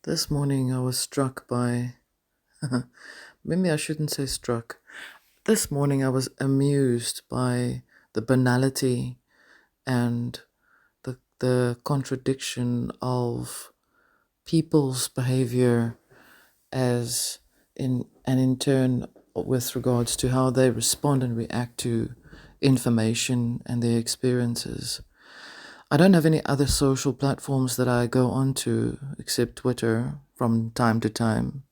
This morning I was struck by, maybe I shouldn't say struck. This morning I was amused by the banality and the contradiction of people's behavior as in turn with regards to how they respond and react to information and their experiences. I don't have any other social platforms that I go onto except Twitter from time to time.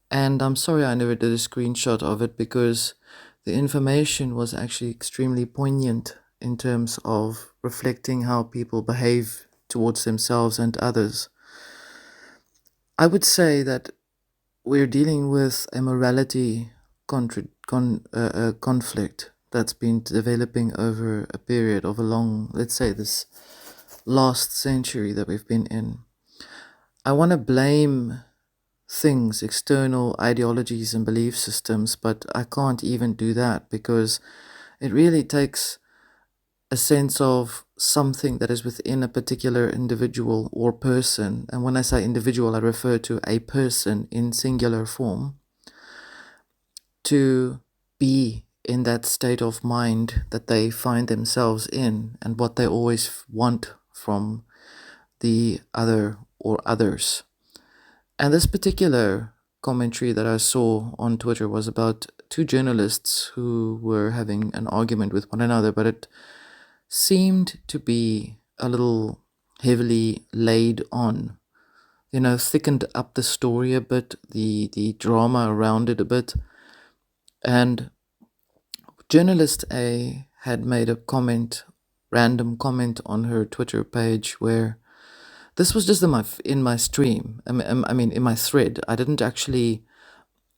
And I'm sorry I never did a screenshot of it because the information was actually extremely poignant in terms of reflecting how people behave towards themselves and others. I would say that we're dealing with a morality conflict that's been developing over a period of a long, let's say, this last century that we've been in. I want to blame things, external ideologies and belief systems, but I can't even do that because it really takes a sense of something that is within a particular individual or person. And when I say individual, I refer to a person in singular form to be in that state of mind that they find themselves in and what they always want from the other or others. And this particular commentary that I saw on Twitter was about two journalists who were having an argument with one another, but it seemed to be a little heavily laid on, thickened up the story a bit, the drama around it a bit. And journalist A had made a random comment on her Twitter page where this was just in my stream. I mean, in my thread. I didn't actually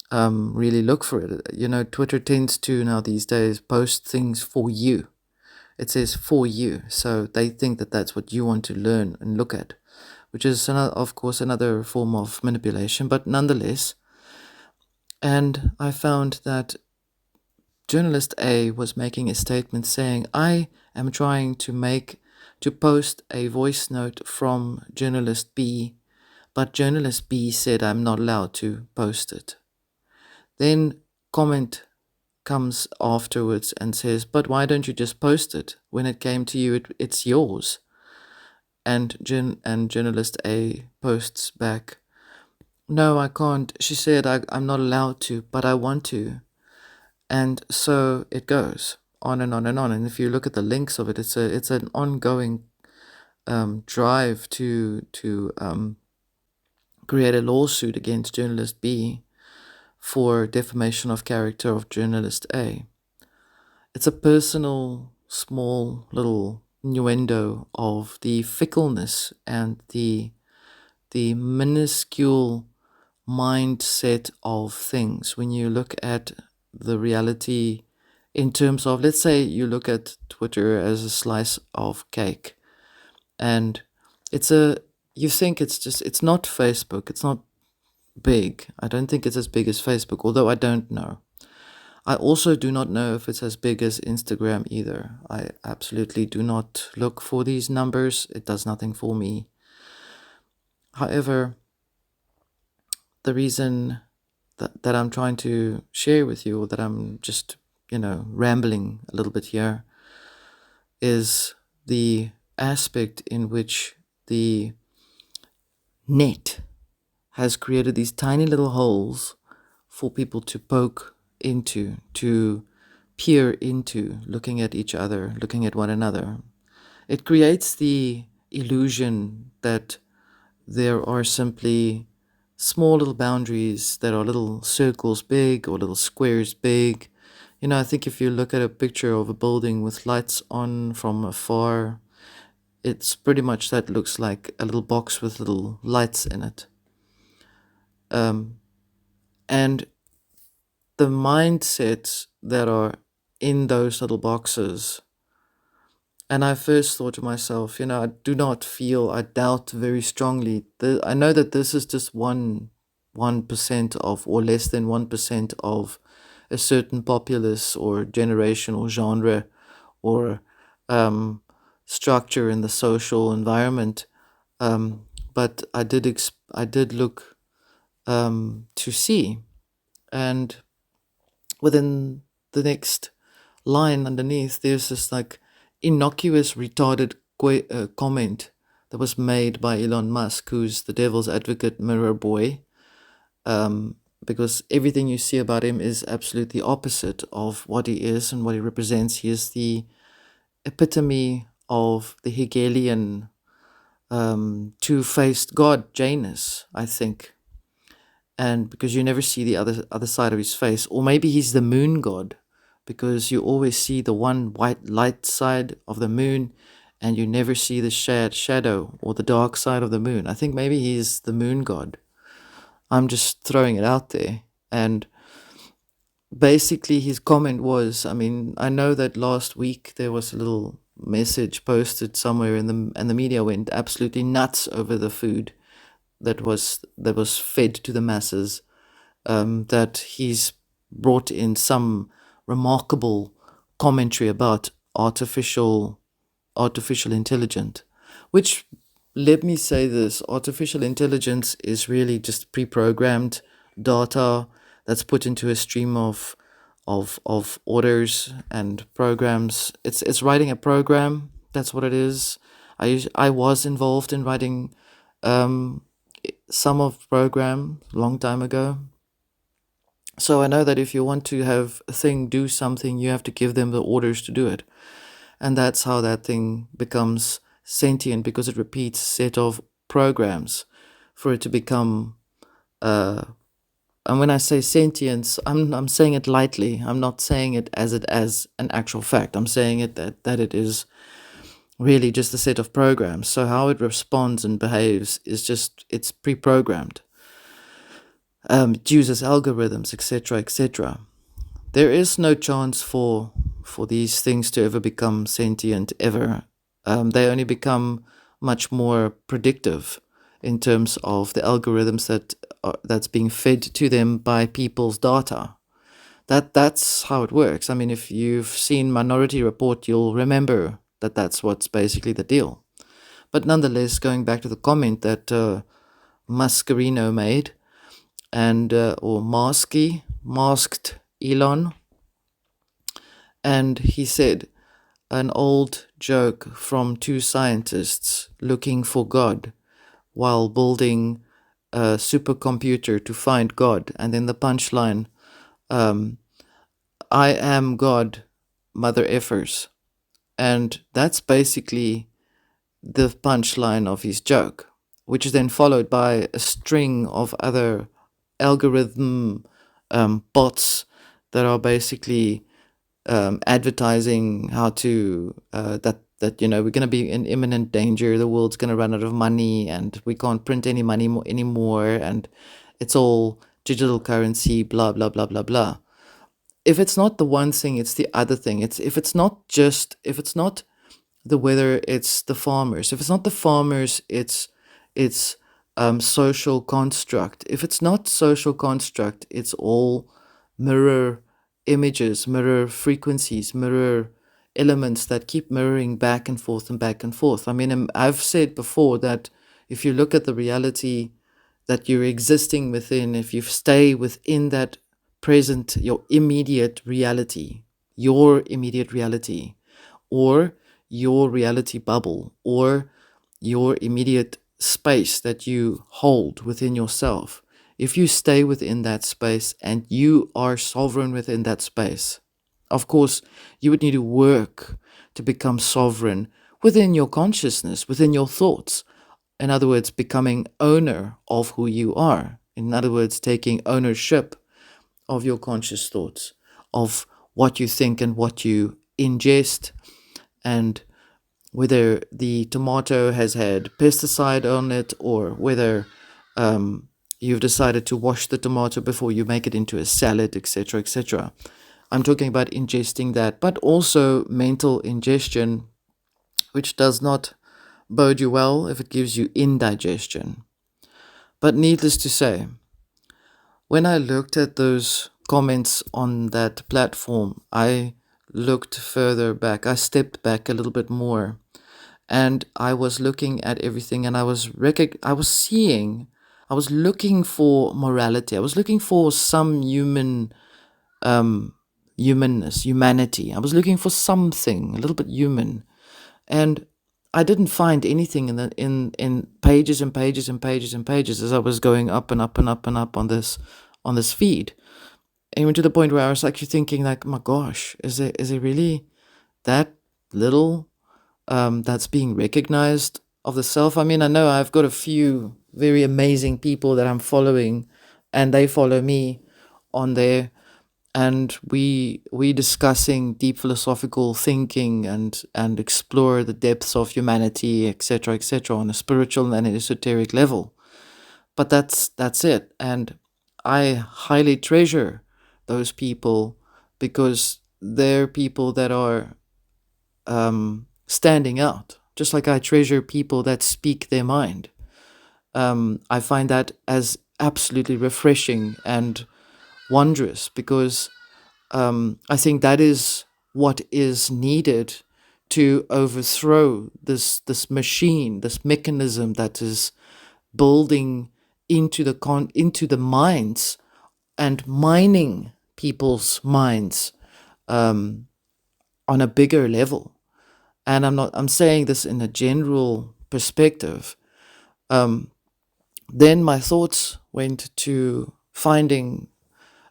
really look for it. Twitter tends to now these days post things for you. It says for you, so they think that that's what you want to learn and look at, which is, of course, another form of manipulation, but nonetheless. And I found that journalist A was making a statement saying, I am trying to post a voice note from journalist B, but journalist B said I'm not allowed to post it. Then comment comes afterwards and says, but why don't you just post it? When it came to you, it's yours. And journalist A posts back, no, I can't. She said I'm not allowed to, but I want to. And so it goes on and on and on. And if you look at the links of it, it's an ongoing drive to create a lawsuit against journalist B for defamation of character of journalist A. It's a personal, small little innuendo of the fickleness and the minuscule mindset of things when you look at the reality in terms of, let's say you look at Twitter as a slice of cake, and you think it's not Facebook, it's not big. I don't think it's as big as Facebook, although I don't know. I also do not know if it's as big as Instagram either. I absolutely do not look for these numbers. It does nothing for me. However, the reason that I'm trying to share with you, or that I'm just, rambling a little bit here, is the aspect in which the net has created these tiny little holes for people to poke into, to peer into, looking at each other, looking at one another. It creates the illusion that there are simply small little boundaries that are little circles big or little squares big. I think if you look at a picture of a building with lights on from afar, it's pretty much that looks like a little box with little lights in it. And the mindsets that are in those little boxes, and I first thought to myself, I doubt very strongly. I know that this is just 1% of, or less than 1% of a certain populace or generation or genre or structure in the social environment. but I did look to see, and within the next line underneath, there's this like innocuous, retarded comment that was made by Elon Musk, who's the devil's advocate mirror boy, because everything you see about him is absolutely opposite of what he is and what he represents. He is the epitome of the Hegelian two-faced god Janus, I think. And because you never see the other side of his face, or maybe he's the moon god, because you always see the one white light side of the moon, and you never see the shadow or the dark side of the moon. I think maybe he's the moon god. I'm just throwing it out there. And basically, his comment was, I mean, I know that last week there was a little message posted somewhere in the media went absolutely nuts over the food that was fed to the masses, that he's brought in some remarkable commentary about artificial intelligence, which, let me say this, artificial intelligence is really just pre-programmed data that's put into a stream of orders and programs. It's writing a program. That's what it is. I was involved in writing um, some of the program a long time ago. So I know that if you want to have a thing do something, you have to give them the orders to do it. And that's how that thing becomes sentient, because it repeats a set of programs for it to become. And when I say sentience, I'm saying it lightly. I'm not saying it as an actual fact. I'm saying it that it is really just a set of programs. So how it responds and behaves is just, it's pre-programmed. It uses algorithms, etc., etc. There is no chance for these things to ever become sentient ever. They only become much more predictive in terms of the algorithms that's being fed to them by people's data. That's how it works. I mean, if you've seen Minority Report, you'll remember that that's what's basically the deal. But nonetheless, going back to the comment that Mascarino made, and or masked Elon, and he said, an old joke from two scientists looking for God while building a supercomputer to find God, and then the punchline, I am God, mother effers. And that's basically the punchline of his joke, which is then followed by a string of other algorithm bots that are basically advertising how to that we're going to be in imminent danger, the world's going to run out of money, and we can't print any money anymore, and it's all digital currency, blah blah blah blah blah. If it's not the one thing, it's the other thing. If it's not the weather, it's the farmers. If it's not the farmers, it's social construct. If it's not social construct, it's all mirror images, mirror frequencies, mirror elements that keep mirroring back and forth and back and forth. I mean, I've said before that if you look at the reality that you're existing within, if you stay within that present, your immediate reality, or your reality bubble, or your immediate space that you hold within yourself, if you stay within that space and you are sovereign within that space, of course, you would need to work to become sovereign within your consciousness, within your thoughts. In other words, becoming owner of who you are. In other words, taking ownership of your conscious thoughts, of what you think and what you ingest, and whether the tomato has had pesticide on it, or whether you've decided to wash the tomato before you make it into a salad, etc., etc. I'm talking about ingesting that, but also mental ingestion, which does not bode you well if it gives you indigestion. But needless to say, when I looked at those comments on that platform, I looked further back. I stepped back a little bit more, and I was looking at everything, and I was seeing, I was looking for morality. I was looking for some um, humanness, humanity. I was looking for something a little bit human, and I didn't find anything in pages and pages and pages and pages as I was going up and up and up and up on this feed. Even to the point where I was actually thinking, like, my gosh, is it really that little that's being recognized of the self? I mean, I know I've got a few very amazing people that I'm following, and they follow me on there, and we discussing deep philosophical thinking and explore the depths of humanity, etc., on a spiritual and an esoteric level. But that's it, and I highly treasure those people because they're people that are standing out, just like I treasure people that speak their mind. I find that as absolutely refreshing and wondrous because I think that is what is needed to overthrow this machine, this mechanism that is building into the minds and mining people's minds on a bigger level. And I'm saying this in a general perspective. Then my thoughts went to finding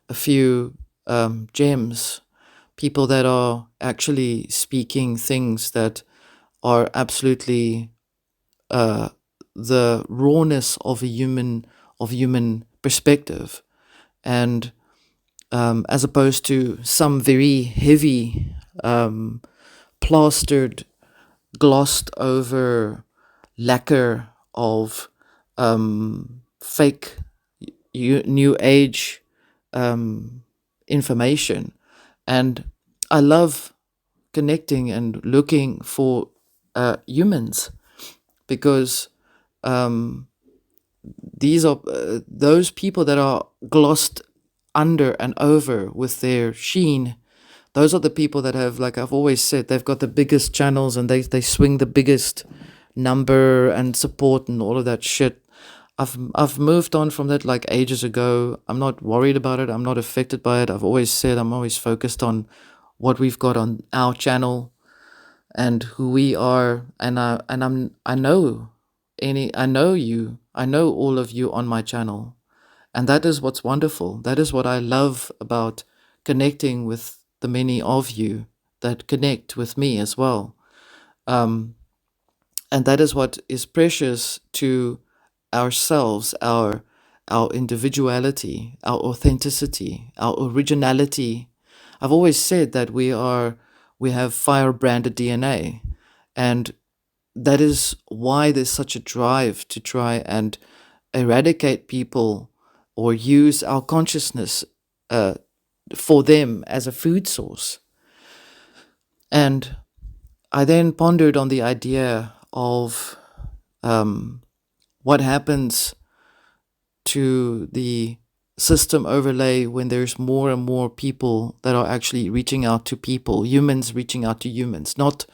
a few gems, people that are actually speaking things that are absolutely the rawness of human perspective, and as opposed to some very heavy, plastered, glossed over lacquer of fake new age information. And I love connecting and looking for humans because these are those people that are glossed under and over with their sheen. Those are the people that have, like I've always said, they've got the biggest channels and they swing the biggest number and support and all of that shit. I've moved on from that like ages ago. I'm not worried about it. I'm not affected by it. I've always said I'm always focused on what we've got on our channel and who we are. I know you. I know all of you on my channel. And that is what's wonderful. That is what I love about connecting with the many of you that connect with me as well. And that is what is precious to ourselves, our individuality, our authenticity, our originality. I've always said that we have fire-branded DNA, and that is why there's such a drive to try and eradicate people or use our consciousness for them as a food source. And I then pondered on the idea of what happens to the system overlay when there's more and more people that are actually reaching out to people, humans reaching out to humans, not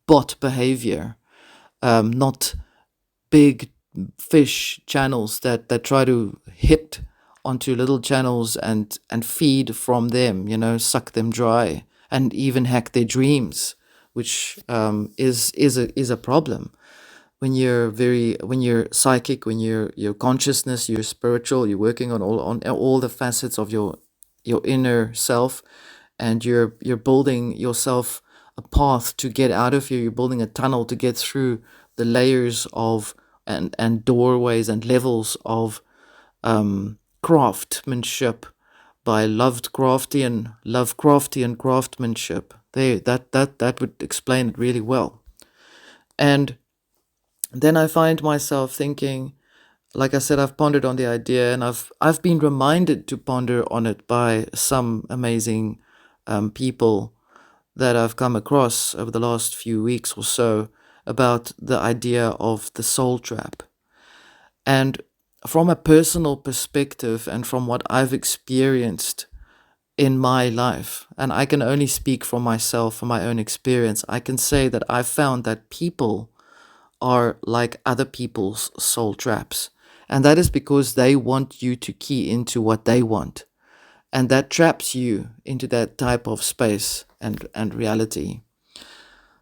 bot behavior, not big fish channels that try to hit onto little channels and feed from them, suck them dry and even hack their dreams, which is a problem when you're psychic, when you're consciousness, you're spiritual, you're working on all the facets of your inner self, and you're building yourself a path to get out of here. You're building a tunnel to get through the layers of and doorways and levels of craftsmanship by Lovecraftian craftsmanship. That would explain it really well. And then I find myself thinking, like I said, I've pondered on the idea, and I've been reminded to ponder on it by some amazing people that I've come across over the last few weeks or so about the idea of the soul trap. And from a personal perspective and from what I've experienced in my life, and I can only speak from myself, from my own experience, I can say that I've found that people are like other people's soul traps. And that is because they want you to key into what they want. And that traps you into that type of space and reality.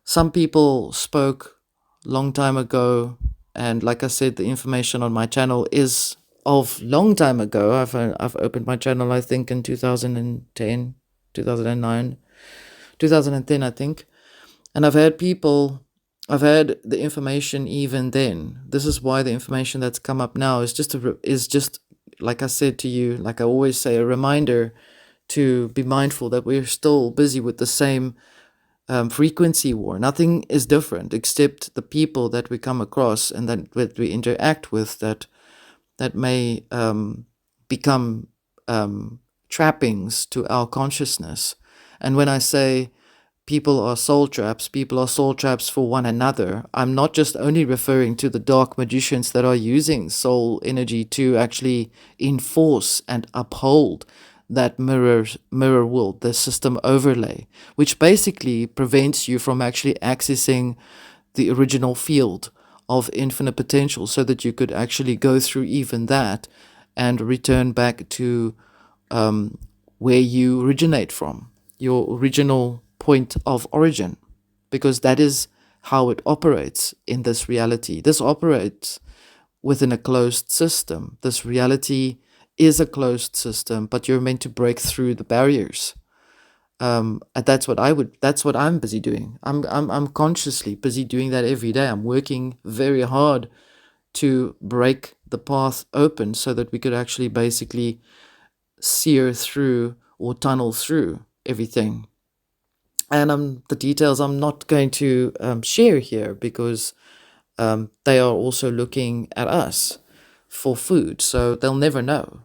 Some people spoke long time ago, and like I said, the information on my channel is of long time ago. I've opened my channel, I think, in 2010, 2009, 2010, I think. And I've had the information even then. This is why the information that's come up now is just like I said to you, like I always say, a reminder to be mindful that we're still busy with the same frequency war. Nothing is different except the people that we come across and that we interact with that may become trappings to our consciousness. And when I say people are soul traps for one another, I'm not just only referring to the dark magicians that are using soul energy to actually enforce and uphold that mirror world, the system overlay, which basically prevents you from actually accessing the original field of infinite potential so that you could actually go through even that and return back to where you originate from, your original point of origin, because that is how it operates in this reality. This operates within a closed system. This reality is a closed system, but you're meant to break through the barriers. And that's what I'm busy doing. I'm consciously busy doing that every day. I'm working very hard to break the path open so that we could actually basically sear through or tunnel through everything. And the details I'm not going to share here because they are also looking at us for food, so they'll never know.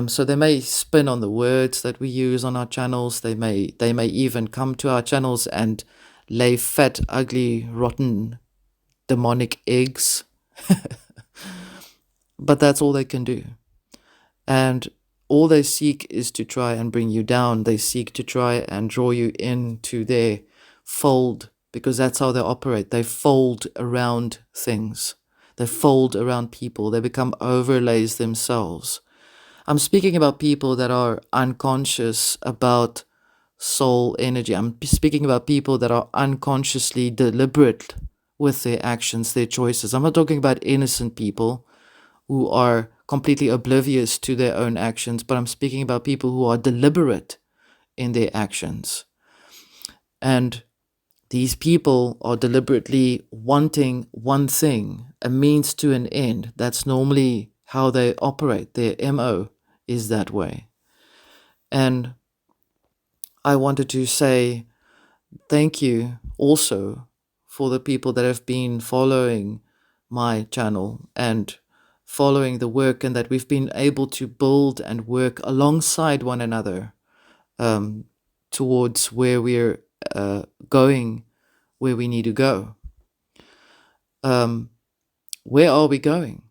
So they may spin on the words that we use on our channels. They may even come to our channels and lay fat, ugly, rotten, demonic eggs. But that's all they can do. And all they seek is to try and bring you down. They seek to try and draw you into their fold, because that's how they operate. They fold around things. They fold around people. They become overlays themselves. I'm speaking about people that are unconscious about soul energy. I'm speaking about people that are unconsciously deliberate with their actions, their choices. I'm not talking about innocent people who are completely oblivious to their own actions, but I'm speaking about people who are deliberate in their actions. And these people are deliberately wanting one thing, a means to an end. That's normally how they operate. Their MO is that way. And I wanted to say thank you also for the people that have been following my channel and following the work, and that we've been able to build and work alongside one another towards where we're going, where we need to go. Where are we going?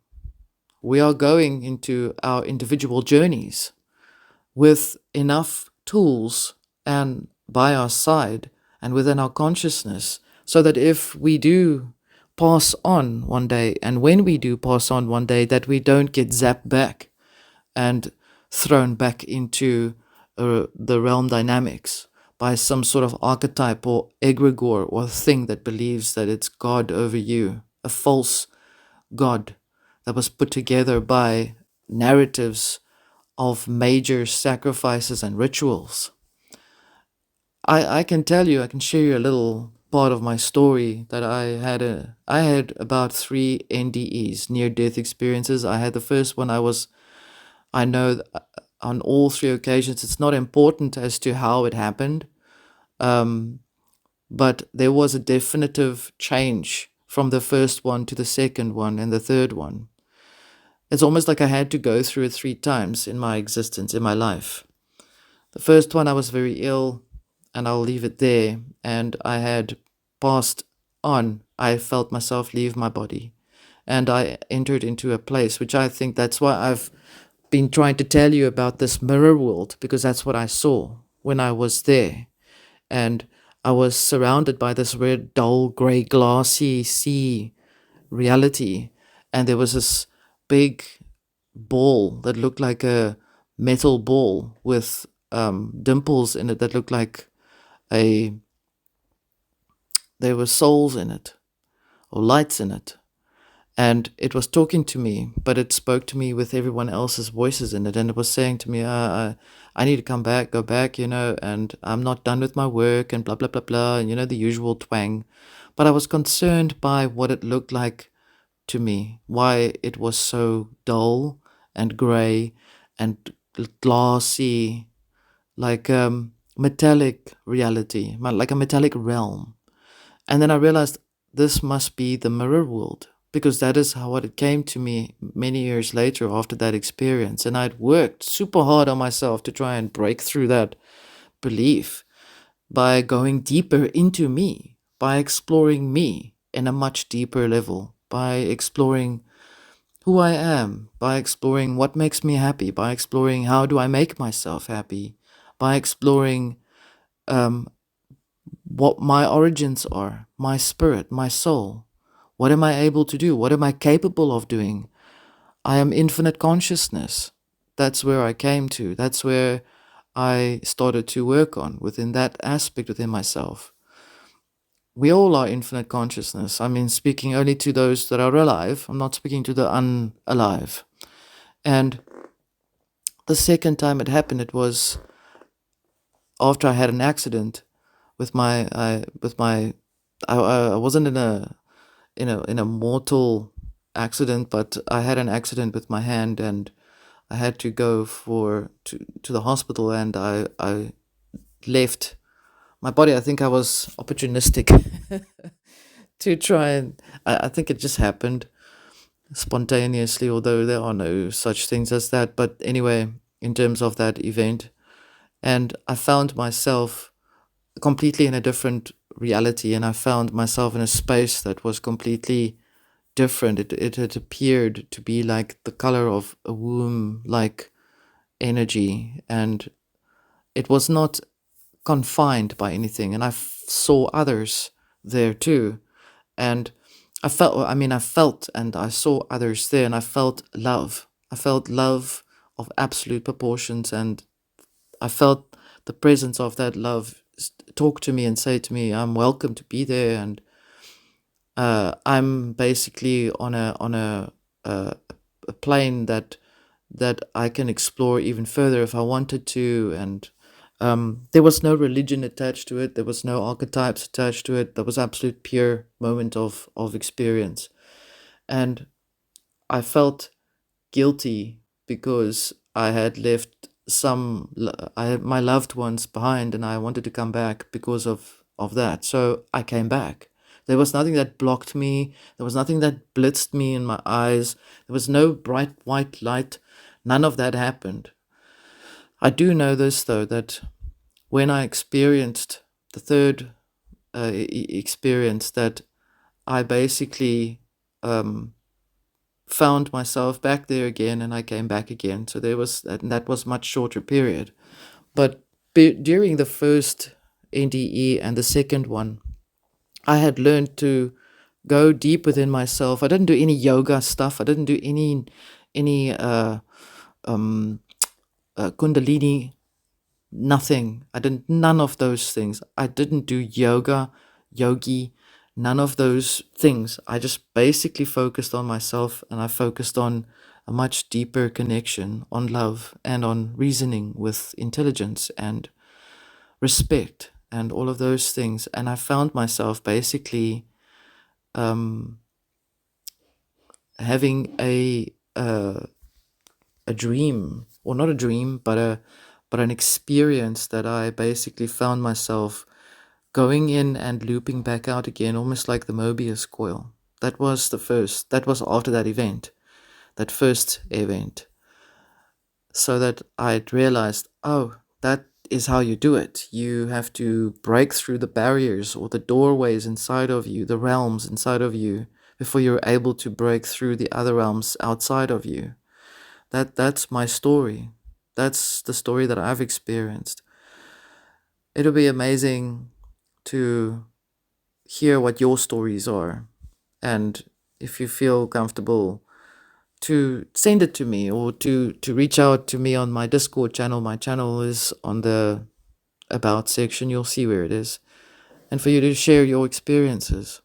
We are going into our individual journeys with enough tools and by our side and within our consciousness, so that if we do pass on one day, and when we do pass on one day, that we don't get zapped back and thrown back into the realm dynamics by some sort of archetype or egregore or thing that believes that it's God over you, a false God that was put together by narratives of major sacrifices and rituals. I can tell you, I can share you a little part of my story that I had about 3 NDEs, near death experiences. I had the first one. I know on all 3 occasions, it's not important as to how it happened, but there was a definitive change from the first one to the second one and the third one. It's almost like I had to go through it 3 times in my existence, in my life. The first one, I was very ill, and I'll leave it there. And I had passed on. I felt myself leave my body. And I entered into a place, which I think that's why I've been trying to tell you about this mirror world, because that's what I saw when I was there. And I was surrounded by this red, dull, grey, glassy sea reality, and there was this big ball that looked like a metal ball with dimples in it that looked like a there were souls in it or lights in it, and it was talking to me, but it spoke to me with everyone else's voices in it, and it was saying to me, I need to come back, go back, and I'm not done with my work, and blah blah blah blah, and the usual twang. But I was concerned by what it looked like to me, why it was so dull and grey and glassy, like metallic reality, like a metallic realm. And then I realized this must be the mirror world, because that is how it came to me many years later after that experience. And I'd worked super hard on myself to try and break through that belief by going deeper into me, by exploring me in a much deeper level, by exploring who I am, by exploring what makes me happy, by exploring how do I make myself happy, by exploring um, what my origins are, my spirit, my soul. What am I able to do? What am I capable of doing? I am infinite consciousness. That's where I came to. That's where I started to work on within that aspect within myself. We all are infinite consciousness. I mean, speaking only to those that are alive, I'm not speaking to the unalive. And the second time it happened, it was after I had an accident with my I wasn't in a mortal accident, but I had an accident with my hand, and I had to go to the hospital, and I left my body. I think I was opportunistic to try and I think it just happened spontaneously, although there are no such things as that. But anyway, in terms of that event, and I found myself completely in a different reality, and I found myself in a space that was completely different. It had appeared to be like the color of a womb like energy, and it was not confined by anything. And I saw others there too, and I felt and I saw others there, and I felt love. I felt love of absolute proportions, and I felt the presence of that love talk to me and say to me, I'm welcome to be there, and I'm basically on a plane that I can explore even further if I wanted to. And there was no religion attached to it. There was no archetypes attached to it. There was absolute pure moment of experience. And I felt guilty because I had left I had my loved ones behind, and I wanted to come back because of that. So I came back. There was nothing that blocked me. There was nothing that blitzed me in my eyes. There was no bright white light. None of that happened. I do know this though, that when I experienced the third experience, that I basically found myself back there again, and I came back again. So there was that, and that was much shorter period. But during the first NDE and the second one, I had learned to go deep within myself. I didn't do any yoga stuff. I didn't do any kundalini, nothing. I didn't none of those things. I didn't do yoga, yogi, none of those things. I just basically focused on myself, and I focused on a much deeper connection, on love, and on reasoning with intelligence and respect and all of those things. And I found myself basically having a dream, or not a dream, but an experience that I basically found myself going in and looping back out again, almost like the Mobius coil. That was that was after that event, that first event. So that I'd realized, oh, that is how you do it. You have to break through the barriers or the doorways inside of you, the realms inside of you, before you're able to break through the other realms outside of you. That's my story. That's the story that I've experienced. It'll be amazing to hear what your stories are. And if you feel comfortable to send it to me, or to reach out to me on my Discord channel. My channel is on the About section. You'll see where it is. And for you to share your experiences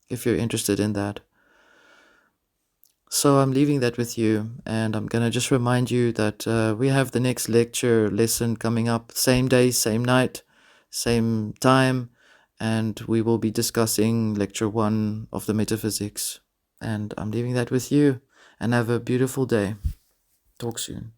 if you're interested in that. So I'm leaving that with you, and I'm going to just remind you that we have the next lecture lesson coming up, same day, same night, same time, and we will be discussing lecture 1 of the metaphysics. And I'm leaving that with you, and have a beautiful day. Talk soon.